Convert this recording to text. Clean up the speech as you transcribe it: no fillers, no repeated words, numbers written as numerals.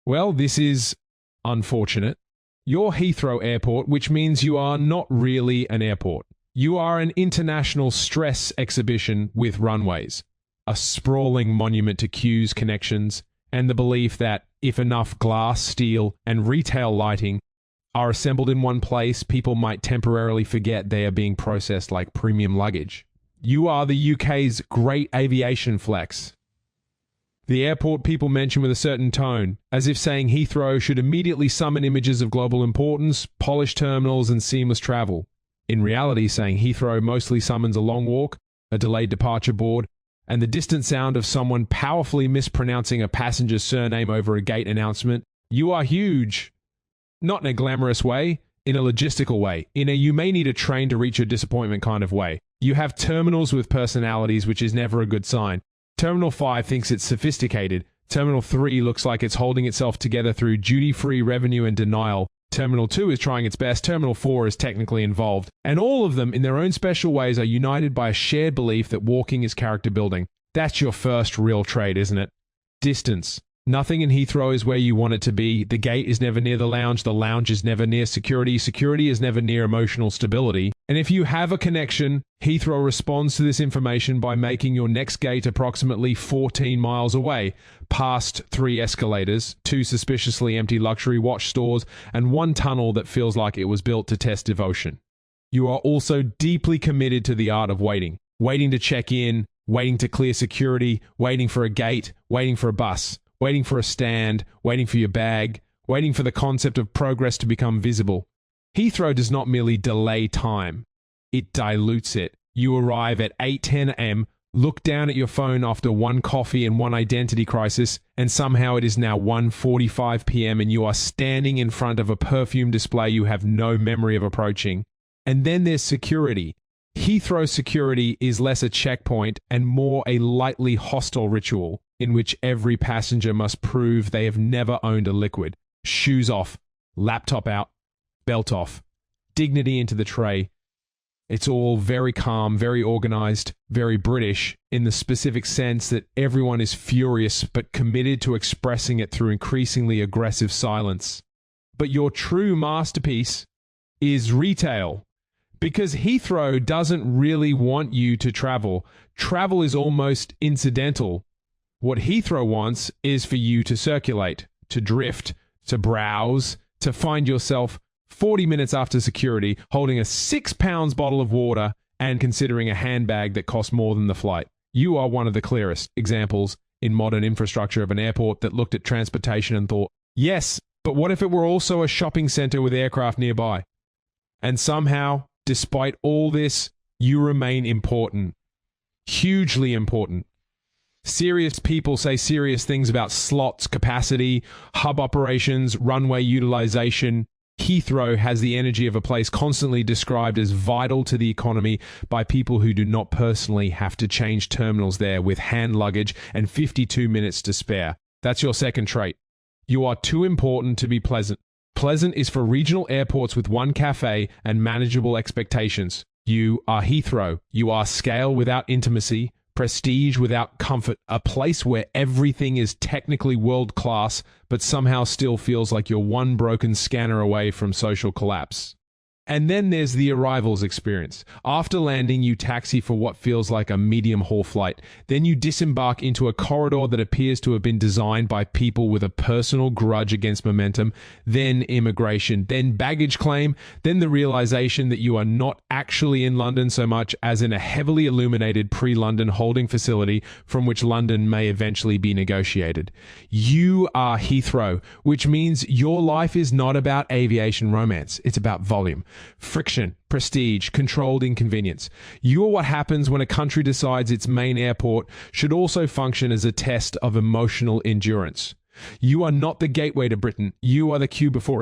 Well, this is unfortunate. You're Heathrow Airport, which means you are not really an airport. You are an international stress exhibition with runways, a sprawling monument to queues, connections, and the belief that if enough glass, steel, and retail lighting are assembled in one place, people might temporarily forget they are being processed like premium luggage. You are the UK's great aviation flex. The airport people mention with a certain tone, as if saying Heathrow should immediately summon images of global importance, polished terminals, and seamless travel. In reality, saying Heathrow mostly summons a long walk, a delayed departure board, and the distant sound of someone powerfully mispronouncing a passenger's surname over a gate announcement. You are huge. Not in a glamorous way, in a logistical way, in a you may need a train to reach your disappointment kind of way. You have terminals with personalities, which is never a good sign. Terminal 5 thinks it's sophisticated. Terminal 3 looks like it's holding itself together through duty-free revenue and denial. Terminal 2 is trying its best. Terminal 4 is technically involved. And all of them, in their own special ways, are united by a shared belief that walking is character building. That's your first real trait, isn't it? Distance. Nothing in Heathrow is where you want it to be. The gate is never near the lounge is never near security is never near emotional stability. And if you have a connection, Heathrow responds to this information by making your next gate approximately 14 miles away, past 3 escalators, 2 suspiciously empty luxury watch stores, and 1 tunnel that feels like it was built to test devotion. You are also deeply committed to the art of waiting. Waiting to check in, waiting to clear security, waiting for a gate, waiting for a bus, waiting for a stand, waiting for your bag, waiting for the concept of progress to become visible. Heathrow does not merely delay time, it dilutes it. You arrive at 8:10 a.m., look down at your phone after 1 coffee and 1 identity crisis, and somehow it is now 1:45 p.m. and you are standing in front of a perfume display you have no memory of approaching. And then there's security. Heathrow security is less a checkpoint and more a lightly hostile ritual in which every passenger must prove they have never owned a liquid. Shoes off, laptop out, belt off, dignity into the tray. It's all very calm, very organized, very British, in the specific sense that everyone is furious but committed to expressing it through increasingly aggressive silence. But your true masterpiece is retail. Because Heathrow doesn't really want you to travel. Travel is almost incidental. What Heathrow wants is for you to circulate, to drift, to browse, to find yourself 40 minutes after security holding a 6 pounds bottle of water and considering a handbag that costs more than the flight. You are one of the clearest examples in modern infrastructure of an airport that looked at transportation and thought, yes, but what if it were also a shopping center with aircraft nearby? And somehow, despite all this, you remain important. Hugely important. Serious people say serious things about slots, capacity, hub operations, runway utilization. Heathrow has the energy of a place constantly described as vital to the economy by people who do not personally have to change terminals there with hand luggage and 52 minutes to spare. That's your second trait. You are too important to be pleasant. Pleasant is for regional airports with 1 cafe and manageable expectations. You are Heathrow. You are scale without intimacy, prestige without comfort, a place where everything is technically world-class, but somehow still feels like you're 1 broken scanner away from social collapse. And then there's the arrivals experience. After landing, you taxi for what feels like a medium-haul flight. Then you disembark into a corridor that appears to have been designed by people with a personal grudge against momentum. Then immigration. Then baggage claim. Then the realization that you are not actually in London so much as in a heavily illuminated pre-London holding facility from which London may eventually be negotiated. You are Heathrow, which means your life is not about aviation romance. It's about volume. Friction, prestige, controlled inconvenience. You are what happens when a country decides its main airport should also function as a test of emotional endurance. You are not the gateway to Britain. You are the queue before it.